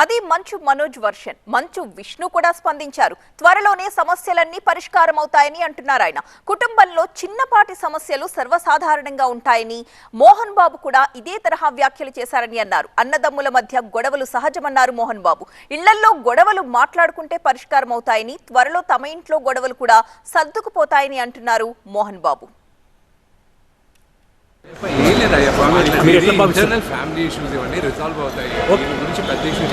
అది మంచు మనోజ్ వర్షన్. మంచు విష్ణు కూడా స్పందించారు. త్వరలోనే సమస్యలన్నీ పరిష్కారం అవుతాయని అంటున్నారు ఆయన. కుటుంబంలో చిన్నపాటి సమస్యలు సర్వసాధారణంగా ఉంటాయని, మోహన్ బాబు కూడా ఇదే తరహా వ్యాఖ్యలు చేశారని అన్నారు. అన్నదమ్ముల మధ్య గొడవలు సహజమన్నారు మోహన్ బాబు. ఇళ్లల్లో గొడవలు మాట్లాడుకుంటే పరిష్కారం అవుతాయని, త్వరలో తమ ఇంట్లో గొడవలు కూడా సర్దుకుపోతాయని అంటున్నారు Mohan Babu. Internal family issues ఇవన్నీ రిజాల్వ్ అవుతాయి. గురించి పెద్ద ఇష్యూ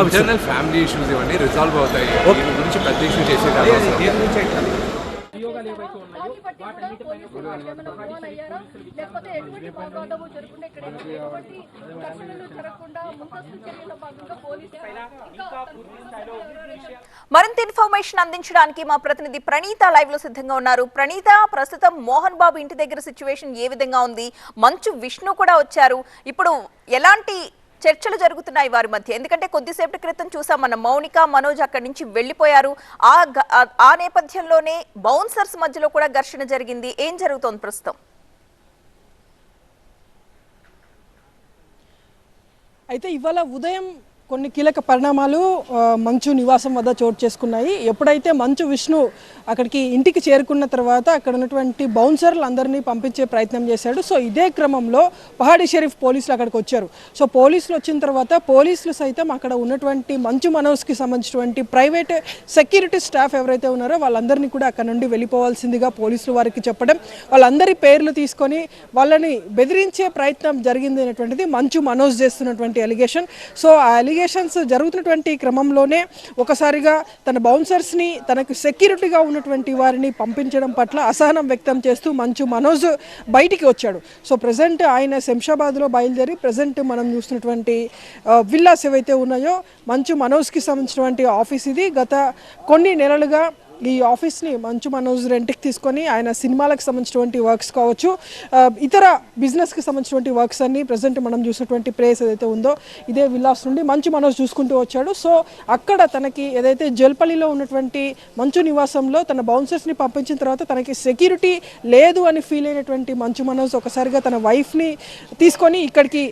ఇంటర్నల్ ఫ్యామిలీ ఇష్యూస్ ఇవన్నీ రిజాల్వ్ అవుతాయి. గురించి పెద్ద ఇష్యూ మరింత ఇన్ఫర్మేషన్ అందించడానికి మా ప్రతినిధి ప్రణీత లైవ్ లో సిద్ధంగా ఉన్నారు. ప్రణీత, ప్రస్తుతం మోహన్ బాబు ఇంటి దగ్గర సిచ్యువేషన్ ఏ విధంగా ఉంది? మంచు విష్ణు కూడా వచ్చారు. ఇప్పుడు ఎలాంటి చర్చలు జరుగుతున్నాయి వారి మధ్య? ఎందుకంటే కొద్దిసేపటి క్రితం చూసాం మనం, మౌనిక, మనోజ్ అక్కడి నుంచి వెళ్లిపోయారు. ఆ నేపథ్యంలోనే బౌన్సర్స్ మధ్యలో కూడా ఘర్షణ జరిగింది. ఏం జరుగుతోంది ప్రస్తుతం? అయితే ఇవాళ ఉదయం కొన్ని కీలక పరిణామాలు మంచు నివాసం వద్ద చోటు చేసుకున్నాయి. ఎప్పుడైతే మంచు విష్ణు అక్కడికి ఇంటికి చేరుకున్న తర్వాత అక్కడ ఉన్నటువంటి బౌన్సర్లు అందరినీ పంపించే ప్రయత్నం చేశాడు. సో ఇదే క్రమంలో పహాడీ షరీఫ్ పోలీసులు అక్కడికి వచ్చారు. సో పోలీసులు వచ్చిన తర్వాత పోలీసులు సైతం అక్కడ ఉన్నటువంటి మంచు మనోజ్కి సంబంధించినటువంటి ప్రైవేట్ సెక్యూరిటీ స్టాఫ్ ఎవరైతే ఉన్నారో వాళ్ళందరినీ కూడా అక్కడ నుండి వెళ్ళిపోవాల్సిందిగా పోలీసులు వారికి చెప్పడం, వాళ్ళందరి పేర్లు తీసుకొని వాళ్ళని బెదిరించే ప్రయత్నం జరిగింది అనేటువంటిది మంచు మనోజ్ చేస్తున్నటువంటి అలిగేషన్. సో ఆ అలిగేషన్స్ జరుగుతున్నటువంటి క్రమంలోనే ఒకసారిగా తన బౌన్సర్స్ని, తనకు సెక్యూరిటీగా ఉన్నటువంటి వారిని పంపించడం పట్ల అసహనం వ్యక్తం చేస్తూ మంచు మనోజ్ బయటికి వచ్చాడు. సో ప్రజెంట్ ఆయన శంషాబాద్లో బయలుదేరి ప్రజెంట్ మనం చూస్తున్నటువంటి విల్లాస్ ఏవైతే ఉన్నాయో మంచు మనోజ్కి సంబంధించినటువంటి ఆఫీస్ ఇది. గత కొన్ని నెలలుగా ఈ ఆఫీస్ని మంచు మనోజ్ రెంట్కి తీసుకొని ఆయన సినిమాలకు సంబంధించినటువంటి వర్క్స్ కావచ్చు, ఇతర బిజినెస్కి సంబంధించినటువంటి వర్క్స్ అన్ని ప్రజెంట్ మనం చూసినటువంటి ప్లేస్ ఏదైతే ఉందో ఇదే విల్లాస్ నుండి మంచు మనోజ్ చూసుకుంటూ వచ్చాడు. సో అక్కడ తనకి ఏదైతే జల్పల్లిలో ఉన్నటువంటి మంచు నివాసంలో తన బౌన్సర్స్ని పంపించిన తర్వాత తనకి సెక్యూరిటీ లేదు అని ఫీల్ అయినటువంటి మంచు మనోజ్ ఒకసారిగా తన వైఫ్ని తీసుకొని ఇక్కడికి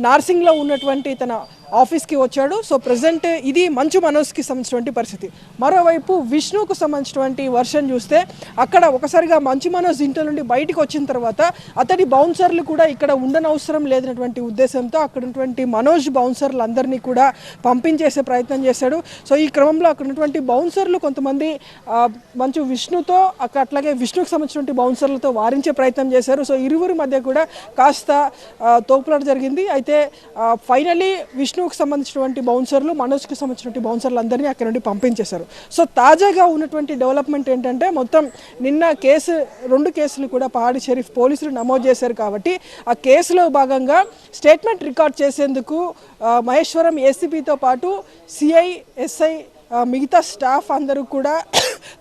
నార్సింగ్లో ఉన్నటువంటి తన ఆఫీస్కి వచ్చాడు. సో ప్రజెంట్ ఇది మంచు మనోజ్కి సంబంధించినటువంటి పరిస్థితి. మరోవైపు విష్ణుకు సంబంధించినటువంటి వర్షన్ చూస్తే అక్కడ ఒకసారిగా మంచు మనోజ్ ఇంట్లో నుండి బయటకు వచ్చిన తర్వాత అతడి బౌన్సర్లు కూడా ఇక్కడ ఉండనవసరం లేదన్నటువంటి ఉద్దేశంతో అక్కడ ఉన్నటువంటి మనోజ్ బౌన్సర్లు అందరినీ కూడా పంపించేసే ప్రయత్నం చేశాడు. సో ఈ క్రమంలో అక్కడ ఉన్నటువంటి బౌన్సర్లు కొంతమంది మంచు విష్ణుతో అట్లాగే విష్ణుకు సంబంధించినటువంటి బౌన్సర్లతో వారించే ప్రయత్నం చేశారు. సో ఇరువురి మధ్య కూడా కాస్త తోపులాట జరిగింది. అయితే ఫైనలీ విష్ణుకు సంబంధించినటువంటి బౌన్సర్లు, మనోజ్కి సంబంధించినటువంటి బౌన్సర్లు అందరినీ అక్కడ నుండి పంపించేశారు. సో తాజాగా ఉన్నటువంటి డెవలప్మెంట్ ఏంటంటే మొత్తం నిన్న రెండు కేసులు కూడా పహాడీ షరీఫ్ పోలీసులు నమోదు చేశారు. కాబట్టి ఆ కేసులో భాగంగా స్టేట్మెంట్ రికార్డ్ చేసేందుకు మహేశ్వరం ఏసీపీతో పాటు సిఐ, ఎస్ఐ, మిగతా స్టాఫ్ అందరూ కూడా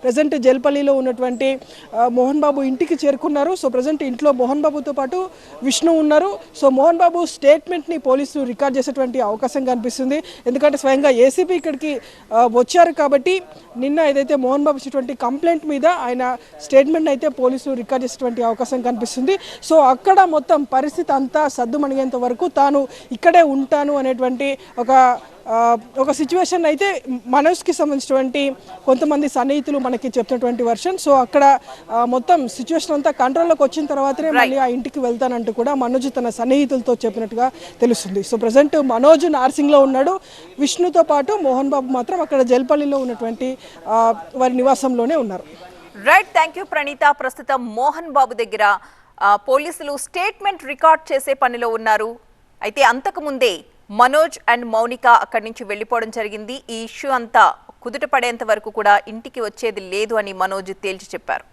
ప్రజెంట్ జల్పల్లిలో ఉన్నటువంటి మోహన్ బాబు ఇంటికి చేరుకున్నారు. సో ప్రజెంట్ ఇంట్లో మోహన్ బాబుతో పాటు విష్ణు ఉన్నారు. సో మోహన్ బాబు స్టేట్మెంట్ని పోలీసులు రికార్డ్ చేసేటువంటి అవకాశం కనిపిస్తుంది. ఎందుకంటే స్వయంగా ఏసీపీ ఇక్కడికి వచ్చారు కాబట్టి నిన్న ఏదైతే మోహన్ బాబు ఇచ్చినటువంటి కంప్లైంట్ మీద ఆయన స్టేట్మెంట్ అయితే పోలీసులు రికార్డ్ చేసేటువంటి అవకాశం కనిపిస్తుంది. సో అక్కడ మొత్తం పరిస్థితి అంతా సద్దుమణిగేంత వరకు తాను ఇక్కడే ఉంటాను అనేటువంటి ఒక సిచ్యువేషన్ అయితే మనోజ్కి సంబంధించినటువంటి కొంతమంది సన్నిహితులు మనకి చెప్తున్నటువంటి వర్షన్. సో అక్కడ మొత్తం సిచ్యువేషన్ అంతా కంట్రోల్లోకి వచ్చిన తర్వాతనే మళ్ళీ ఆ ఇంటికి వెళ్తానంటూ కూడా మనోజ్ తన సన్నిహితులతో చెప్పినట్టుగా తెలుస్తుంది. సో ప్రజెంట్ మనోజ్ నార్సింగ్లో ఉన్నాడు. విష్ణుతో పాటు మోహన్ బాబు మాత్రం అక్కడ జల్పల్లిలో ఉన్నటువంటి వారి నివాసంలోనే ఉన్నారు. Right, thank you Praneetha. ప్రస్తుతం మోహన్ బాబు దగ్గర పోలీసులు స్టేట్మెంట్ రికార్డ్ చేసే పనిలో ఉన్నారు. అయితే అంతకు ముందే మనోజ్ అండ్ మౌనిక అక్కడి నుంచి వెళ్లిపోవడం జరిగింది. ఈ ఇష్యూ అంతా కుదుట పడేంత వరకు కూడా ఇంటికి వచ్చేది లేదు అని మనోజ్ తేల్చి చెప్పారు.